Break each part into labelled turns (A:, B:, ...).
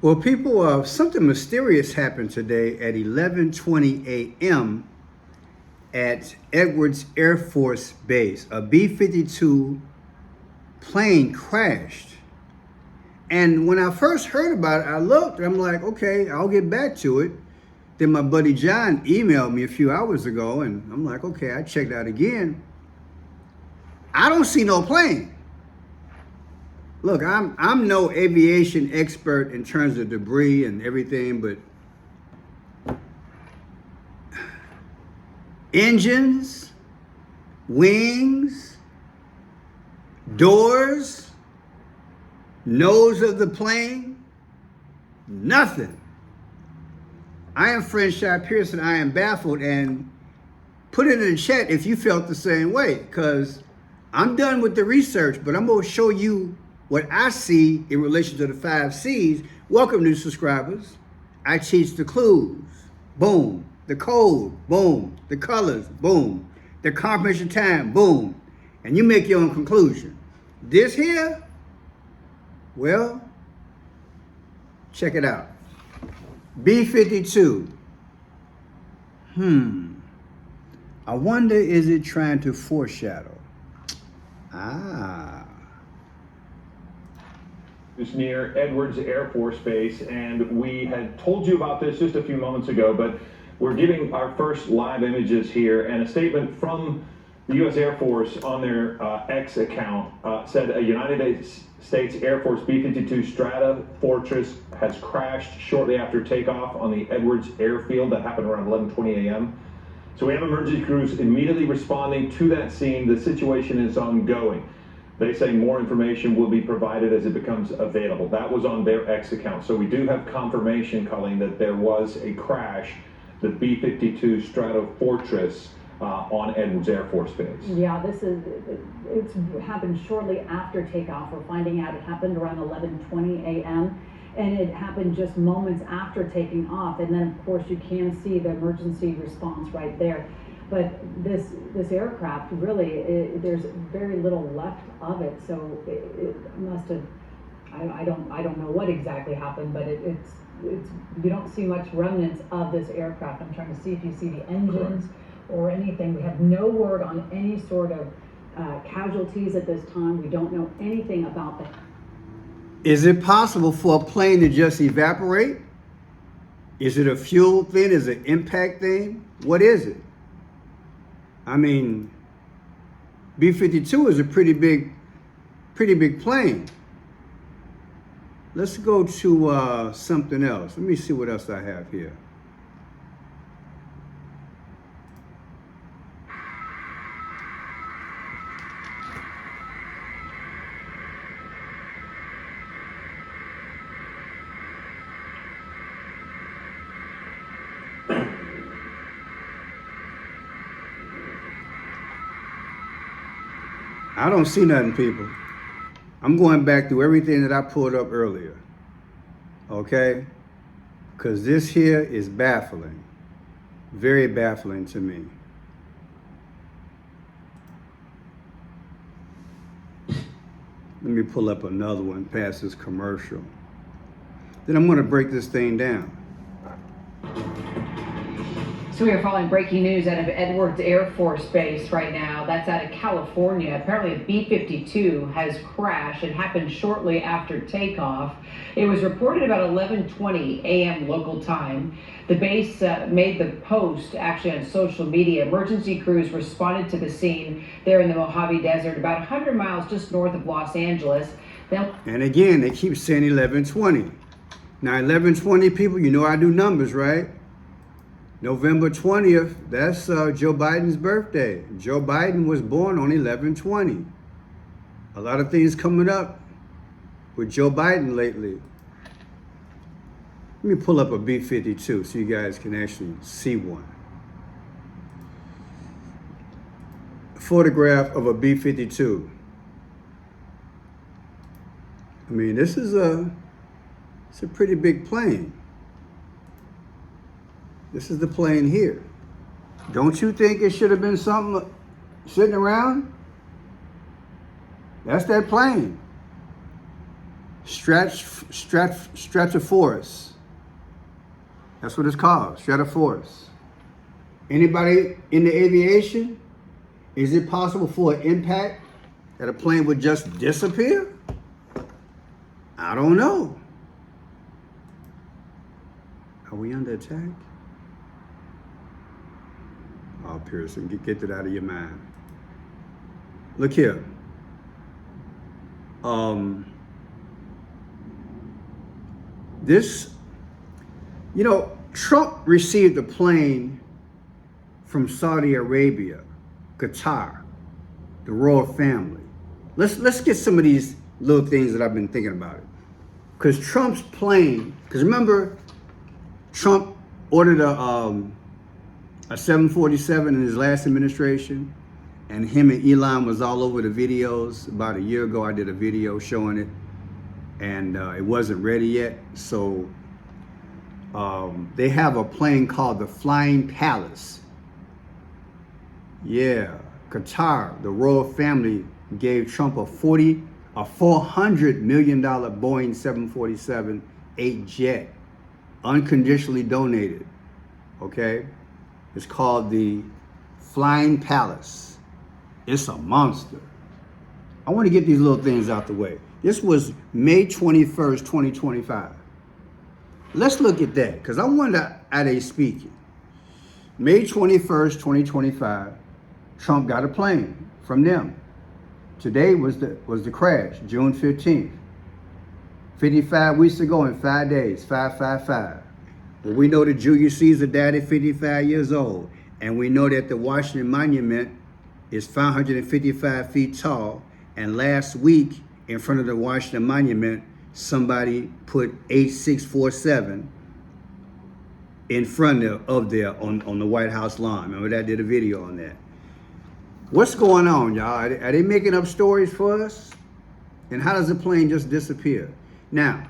A: Well, people, something mysterious happened today at 11:20 a.m. at Edwards Air Force Base. A B-52 plane crashed. And when I first heard about it, I looked, I'm like, okay, I'll get back to it. Then my buddy John emailed me a few hours ago, and I'm like, okay, I checked out again. I don't see no plane. Look, I'm no aviation expert in terms of debris and everything, but engines, wings, doors, nose of the plane, nothing. I am Fred Shai Pearson. I am baffled, and put it in the chat if you felt the same way, because I'm done with the research, but I'm going to show you what I see in relation to the 5 C's. Welcome, new subscribers. I teach the clues, boom. The code, boom. The colors, boom. The confirmation time, boom. And you make your own conclusion. This here, well, check it out. B-52. I wonder, is it trying to foreshadow?
B: Is near Edwards Air Force Base, and we had told you about this just a few moments ago, but we're giving our first live images here, and a statement from the U.S. Air Force on their X account said a United States Air Force B-52 Stratofortress has crashed shortly after takeoff on the Edwards airfield. That happened around 11:20 a.m. So we have emergency crews immediately responding to that scene. The situation is ongoing. They say more information will be provided as it becomes available. That was on their X account. So we do have confirmation, Colleen, that there was a crash, the B-52 Stratofortress on Edwards Air Force Base.
C: Yeah, it's happened shortly after takeoff. We're finding out it happened around 11:20 a.m. and it happened just moments after taking off. And then, of course, you can see the emergency response right there. But this aircraft really, there's very little left of it, so it must have. I don't know what exactly happened, but it's you don't see much remnants of this aircraft. I'm trying to see if you see the engines or anything. We have no word on any sort of casualties at this time. We don't know anything about that.
A: Is it possible for a plane to just evaporate? Is it a fuel thing? Is it an impact thing? What is it? I mean, B-52 is a pretty big plane. Let's go to something else. Let me see what else I have here. I don't see nothing, people. I'm going back through everything that I pulled up earlier. Okay? Because this here is baffling. Very baffling to me. Let me pull up another one past this commercial. Then I'm going to break this thing down.
D: So we are following breaking news out of Edwards Air Force Base right now. That's out of California. Apparently a B-52 has crashed. It happened shortly after takeoff. It was reported about 11:20 a.m. local time. The base made the post actually on social media. Emergency crews responded to the scene there in the Mojave Desert, about 100 miles just north of Los Angeles.
A: And again, they keep saying 11:20. Now 11:20, people, you know I do numbers, right? November 20th, that's Joe Biden's birthday. Joe Biden was born on 11/20. A lot of things coming up with Joe Biden lately. Let me pull up a B-52 so you guys can actually see one. A photograph of a B-52. I mean, it's a pretty big plane. This is the plane here. Don't you think it should have been something sitting around? That's that plane. Stratofortress. That's what it's called, Stratofortress. Anybody in the aviation? Is it possible for an impact that a plane would just disappear? I don't know. Are we under attack? Oh, Pearson, get that out of your mind. Look here. Trump received a plane from Saudi Arabia, Qatar, the royal family. Let's get some of these little things that I've been thinking about it. Because Trump's plane, because remember, Trump ordered a 747 in his last administration, and him and Elon was all over the videos. About a year ago, I did a video showing it, and it wasn't ready yet. So they have a plane called the Flying Palace. Yeah, Qatar, the royal family gave Trump a $400 million Boeing 747-8 jet, unconditionally donated. Okay, it's called the Flying Palace. It's a monster. I want to get these little things out the way. This was May 21st, 2025. Let's look at that, because I wonder how they speaking. May 21st, 2025, Trump got a plane from them. Today was the crash, June 15th. 55 weeks ago in 5 days, 555. Well, we know that Julius Caesar died at 55 years old. And we know that the Washington Monument is 555 feet tall. And last week, in front of the Washington Monument, somebody put 8647 in front of there on the White House lawn. Remember that? I did a video on that. What's going on, y'all? Are they making up stories for us? And how does the plane just disappear? Now,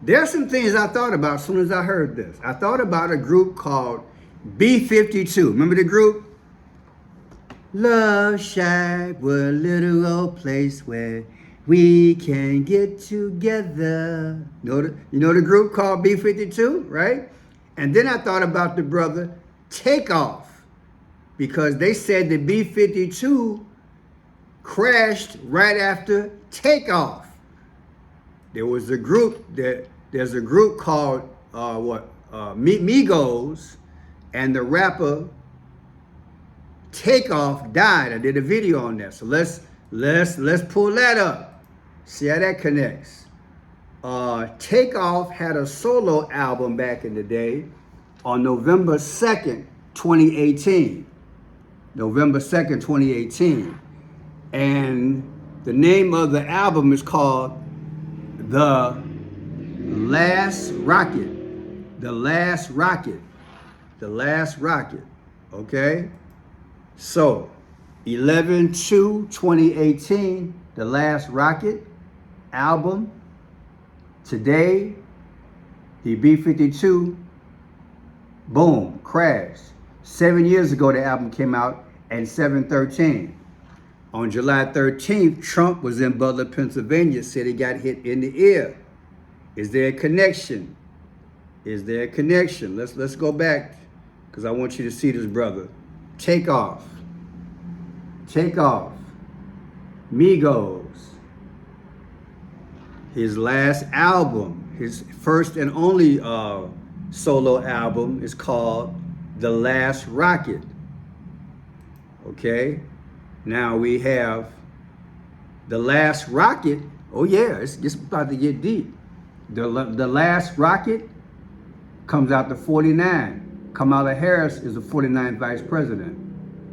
A: there are some things I thought about as soon as I heard this. I thought about a group called B-52. Remember the group? Love Shack, we're a little old place where we can get together. You know the group called B-52, right? And then I thought about the brother Takeoff, because they said the B-52 crashed right after Takeoff. There's a group called Migos, and the rapper Takeoff died. I did a video on that. So let's pull that up. See how that connects. Takeoff had a solo album back in the day on November 2nd, 2018. November 2nd, 2018. And the name of the album is called The Last Rocket. The Last Rocket. The Last Rocket. Okay? So, 11/2/2018, The Last Rocket album. Today, the B-52, boom, crashed. 7 years ago, the album came out, and 7/13. On July 13th, Trump was in Butler, Pennsylvania, said he got hit in the ear. Is there a connection? Is there a connection? Let's go back, because I want you to see this brother. Takeoff. Takeoff. Migos. His last album, his first and only solo album, is called The Last Rocket. Okay? Now we have The Last Rocket. Oh yeah, it's about to get deep. The Last Rocket comes out to 49. Kamala Harris is the 49th vice president.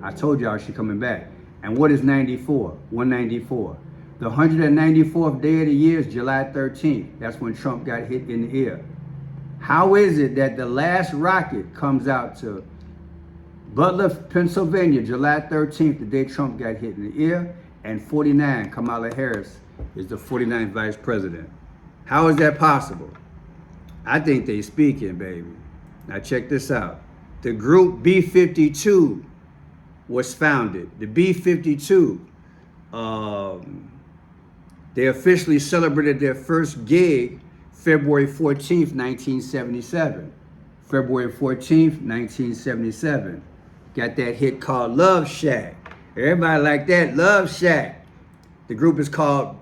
A: I told y'all she's coming back. And what is 94? 194. The 194th day of the year is July 13th. That's when Trump got hit in the ear. How is it that The Last Rocket comes out to Butler, Pennsylvania, July 13th, the day Trump got hit in the ear, and 49, Kamala Harris is the 49th vice president? How is that possible? I think they speaking, baby. Now check this out. The group B-52 was founded. The B-52 They officially celebrated their first gig February 14th, 1977. February 14th, 1977. Got that hit called Love Shack. Everybody like that, Love Shack. The group is called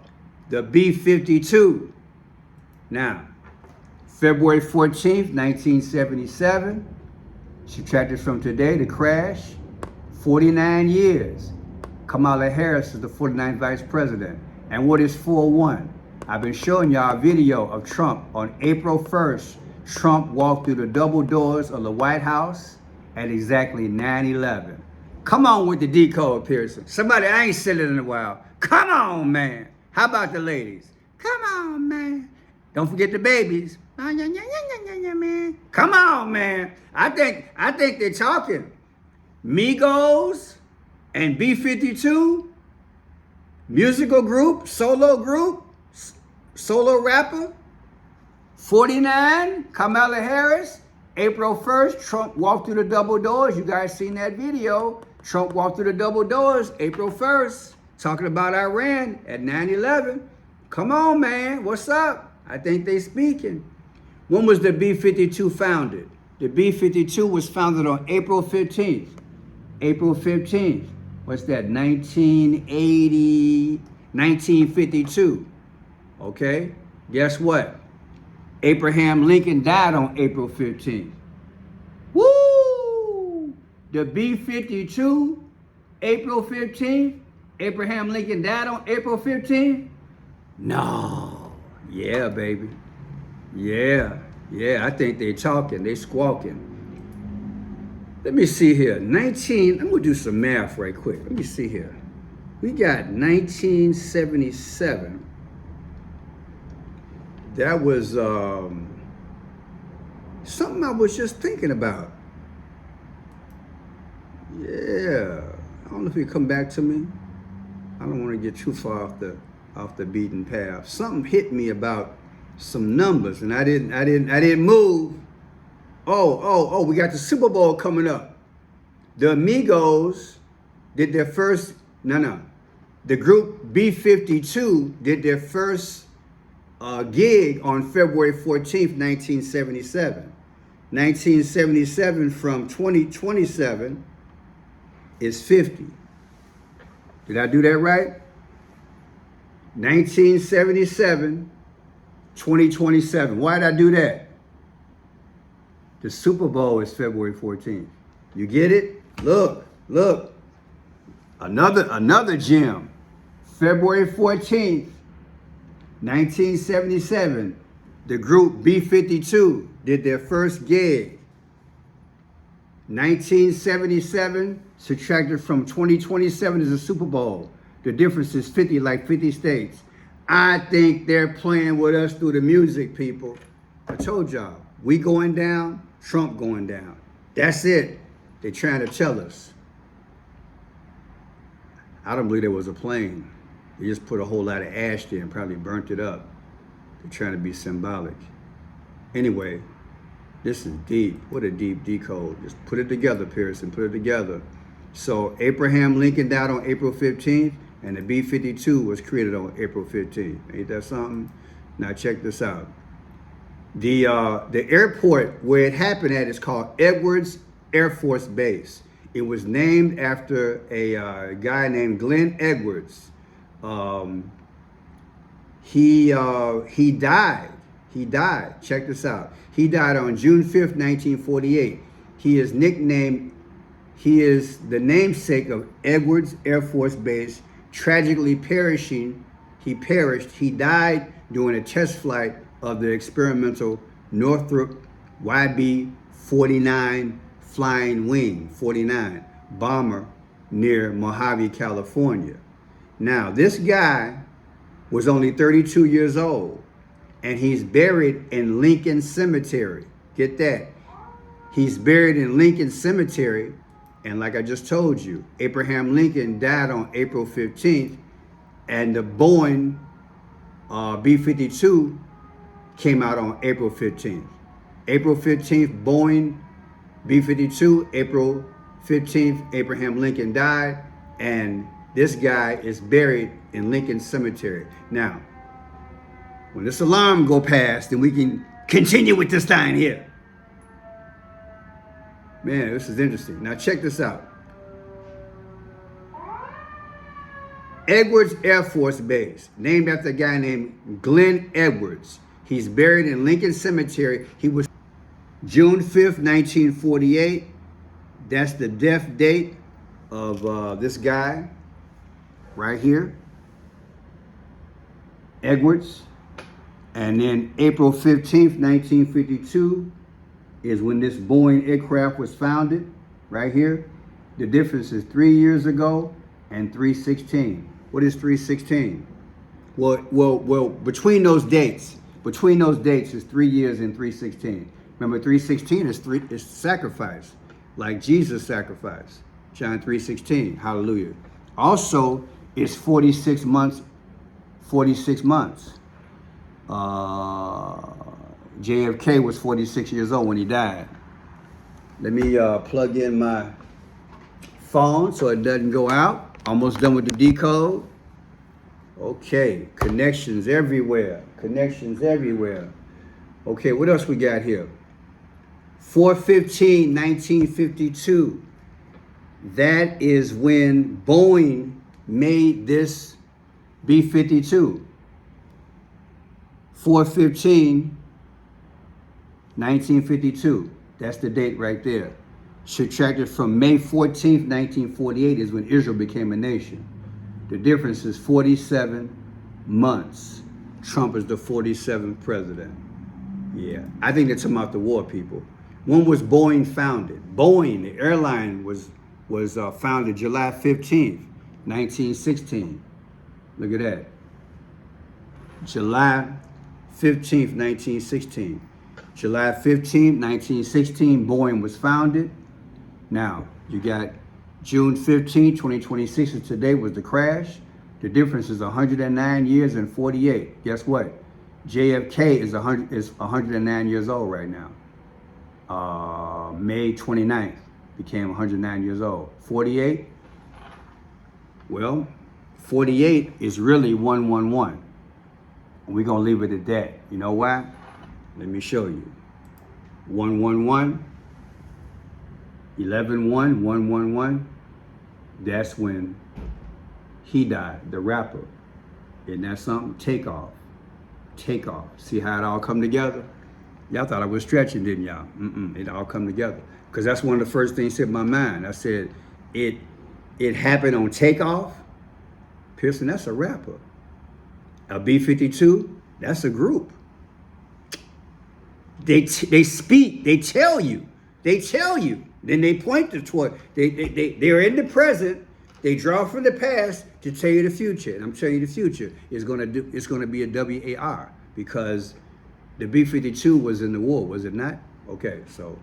A: the B-52. Now, February 14th, 1977, subtracted from today, the crash, 49 years. Kamala Harris is the 49th vice president. And what is 4-1? I've been showing y'all a video of Trump on April 1st. Trump walked through the double doors of the White House at exactly 9/11. Come on with the decode, Pearson. Somebody, I ain't said it in a while. Come on, man. How about the ladies? Come on, man. Don't forget the babies. Man. Come on, man. I think they're talking. Migos and B-52, musical group, solo rapper. 49, Kamala Harris. April 1st, Trump walked through the double doors. You guys seen that video. Trump walked through the double doors April 1st, talking about Iran at 9/11. Come on, man. What's up? I think they speaking. When was the B-52 founded? The B-52 was founded on April 15th. April 15th. What's that? 1952. Okay? Guess what? Abraham Lincoln died on April 15th. Woo! The B-52, April 15th. Abraham Lincoln died on April 15th? No. Yeah, baby. Yeah. I think they talking. They squawking. Let me see here. I'm going to do some math right quick. Let me see here. We got 1977. That was something I was just thinking about. Yeah. I don't know if you come back to me. I don't want to get too far off the beaten path. Something hit me about some numbers, and I didn't move. Oh, we got the Super Bowl coming up. The Amigos did their first, the group B-52 did their first gig on February 14th, 1977. 1977 from 2027 is 50. Did I do that right? 1977, 2027. Why did I do that? The Super Bowl is February 14th. You get it? Look. Another gem. February 14th, 1977, the group B-52 did their first gig. 1977, subtracted from 2027 is the Super Bowl. The difference is 50, like 50 states. I think they're playing with us through the music, people. I told y'all, we going down, Trump going down. That's it. They're trying to tell us. I don't believe there was a plane. They just put a whole lot of ash there and probably burnt it up. They're trying to be symbolic. Anyway, this is deep. What a deep decode. Just put it together, Pearson. Put it together. So Abraham Lincoln died on April 15th, and the B-52 was created on April 15th. Ain't that something? Now check this out. The airport where it happened at is called Edwards Air Force Base. It was named after a guy named Glenn Edwards. He died. Check this out. He died on June 5th, 1948. He is the namesake of Edwards Air Force Base, tragically perishing. He perished. He died during a test flight of the experimental Northrop YB-49 Flying Wing 49 bomber near Mojave, California. Now, this guy was only 32 years old, and he's buried in Lincoln Cemetery. Get that. He's buried in Lincoln Cemetery, and like I just told you, Abraham Lincoln died on April 15th, and the Boeing B-52 came out on April 15th. April 15th, Boeing B-52, April 15th, Abraham Lincoln died, and This guy is buried in Lincoln Cemetery. Now, when this alarm go past, then we can continue with this thing here. Man, this is interesting. Now check this out. Edwards Air Force Base, named after a guy named Glenn Edwards. He's buried in Lincoln Cemetery. He was June 5th, 1948. That's the death date of this guy right here, Edwards. And then April 15th, 1952 is when this Boeing aircraft was founded, right here. The difference is 3 years ago and 3/16. What is 3/16? Well, between those dates is 3 years and 3/16. Remember, 3/16 is sacrifice, like Jesus sacrificed. John 3:16. Hallelujah. Also, it's 46 months. 46 months. JFK was 46 years old when he died. Let me plug in my phone so it doesn't go out. Almost done with the decode. Okay, connections everywhere. Connections everywhere. Okay, what else we got here? 4/15/1952. That is when Boeing made this B-52. 4/15/1952. That's the date right there. Subtracted from May 14th, 1948 is when Israel became a nation. The difference is 47 months. Trump is the 47th president. Yeah, I think they're talking about the war, people. When was Boeing founded? Boeing, the airline, was founded July 15th, 1916. Look at that. July 15th, 1916. July 15th, 1916, Boeing was founded. Now, you got June 15th, 2026, and today was the crash. The difference is 109 years and 48. Guess what? JFK is 109 years old right now. May 29th became 109 years old. 48? Well, 48 is really 111. And we're going to leave it at that. You know why? Let me show you. 111, 11-1, 111. That's when he died, the rapper. Isn't that something? Takeoff. Takeoff. See how it all come together? Y'all thought I was stretching, didn't y'all? It all come together. Because that's one of the first things hit my mind. I said, it happened on Takeoff. Pearson, that's a rapper. A B-52, that's a group. They speak, they tell you. Then they point toward, they're in the present, they draw from the past to tell you the future. And I'm telling you the future is gonna be a WAR, because the B-52 was in the war, was it not? Okay, so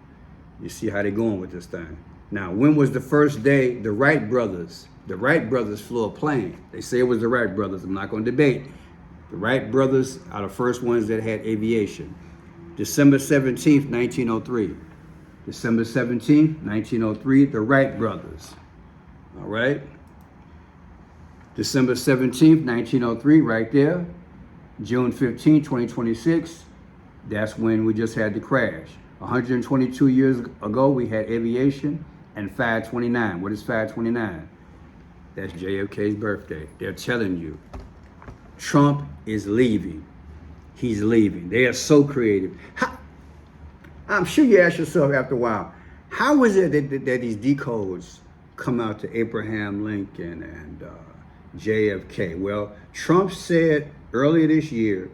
A: you see how they're going with this thing. Now, when was the first day the Wright brothers flew a plane? They say it was the Wright brothers, I'm not gonna debate. The Wright brothers are the first ones that had aviation. December 17th, 1903. December 17th, 1903, the Wright brothers. All right? December 17th, 1903, right there. June 15th, 2026, that's when we just had the crash. 122 years ago, we had aviation, and 5/29. What is 5/29? That's JFK's birthday. They're telling you. Trump is leaving. He's leaving. They are so creative. I'm sure you ask yourself after a while, how is it that these decodes come out to Abraham Lincoln and JFK? Well, Trump said earlier this year,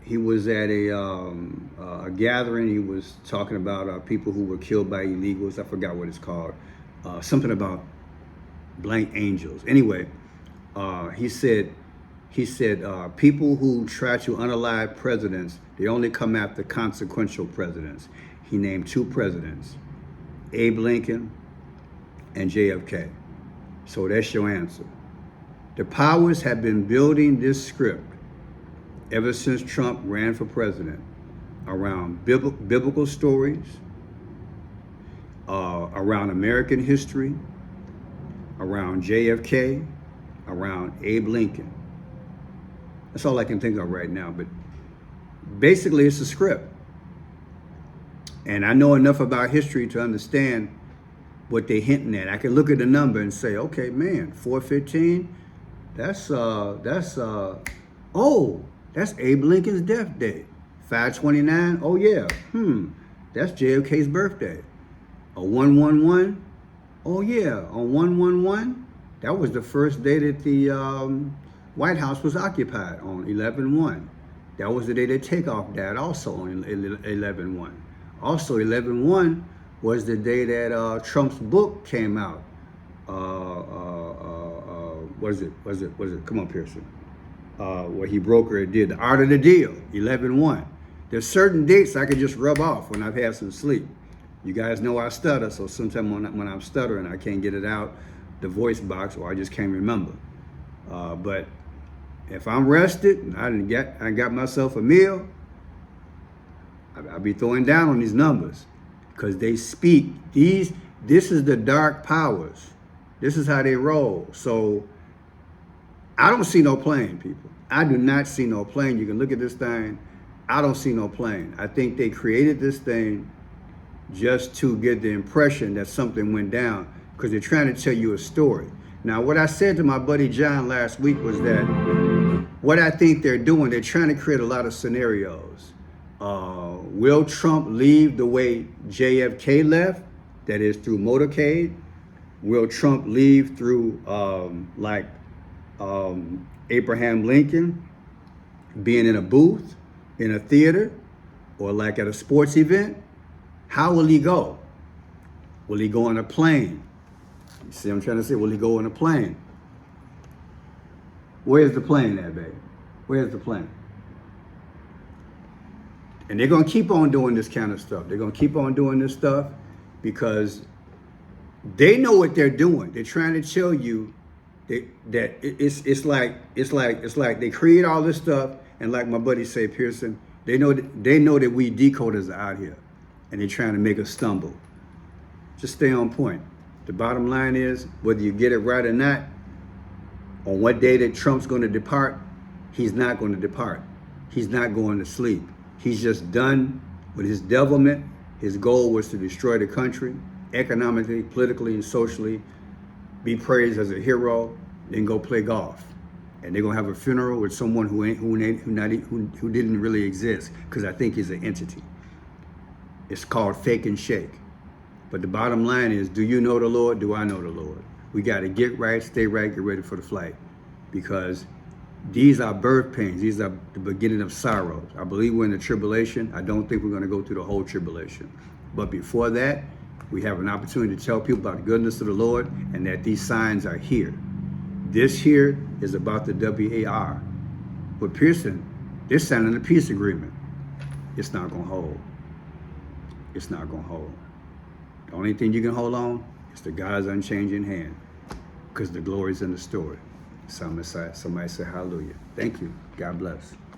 A: he was at a gathering. He was talking about people who were killed by illegals. I forgot what it's called. Something about blank angels. Anyway, he said people who try to unalive presidents, they only come after consequential presidents. He named two presidents, Abe Lincoln and JFK. So that's your answer. The powers have been building this script ever since Trump ran for president around biblical stories, around American history, around JFK, around Abe Lincoln. That's all I can think of right now, but basically it's a script. And I know enough about history to understand what they're hinting at. I can look at the number and say, okay, man, 415, that's Abe Lincoln's death day. 529, oh yeah, that's JFK's birthday. A 111, oh yeah, on 111, that was the first day that the White House was occupied, on 11/1. That was the day that Takeoff died, also on 11/1. Also 11/1 was the day that Trump's book came out. Was it? Come on, Pearson. Where he brokered did The Art of the Deal, 11/1. There's certain dates I can just rub off when I've had some sleep. You guys know I stutter, so sometimes when I'm stuttering, I can't get it out the voice box, or I just can't remember. But if I'm rested and I got myself a meal, I'll be throwing down on these numbers, because they speak. This is the dark powers. This is how they roll. So I don't see no plane, people. I do not see no plane. You can look at this thing. I don't see no plane. I think they created this thing just to get the impression that something went down, because they're trying to tell you a story. Now, what I said to my buddy John last week was that what I think they're doing, they're trying to create a lot of scenarios. Will Trump leave the way JFK left? That is, through motorcade. Will Trump leave through Abraham Lincoln, being in a booth, in a theater, or like at a sports event? How will he go? Will he go on a plane? You see what I'm trying to say? Will he go on a plane? Where's the plane at, baby? Where's the plane? And they're going to keep on doing this kind of stuff. They're going to keep on doing this stuff because they know what they're doing. They're trying to tell you that it's like they create all this stuff, and like my buddy say, Pearson, they know that we decoders are out here, and they're trying to make us stumble. Just stay on point. The bottom line is, whether you get it right or not, on what day that Trump's going to depart, he's not going to depart. He's not going to sleep. He's just done with his devilment. His goal was to destroy the country, economically, politically, and socially, be praised as a hero, then go play golf. And they're gonna have a funeral with someone who didn't really exist, because I think he's an entity. It's called fake and shake. But the bottom line is, do you know the Lord? Do I know the Lord? We got to get right, stay right, get ready for the flight, because these are birth pains. These are the beginning of sorrows. I believe we're in the tribulation. I don't think we're going to go through the whole tribulation. But before that, we have an opportunity to tell people about the goodness of the Lord, and that these signs are here. This here is about the WAR. But Pearson, they're signing a peace agreement. It's not going to hold. It's not going to hold. The only thing you can hold on is the God's unchanging hand, because the glory's in the story. Somebody say hallelujah. Thank you. God bless.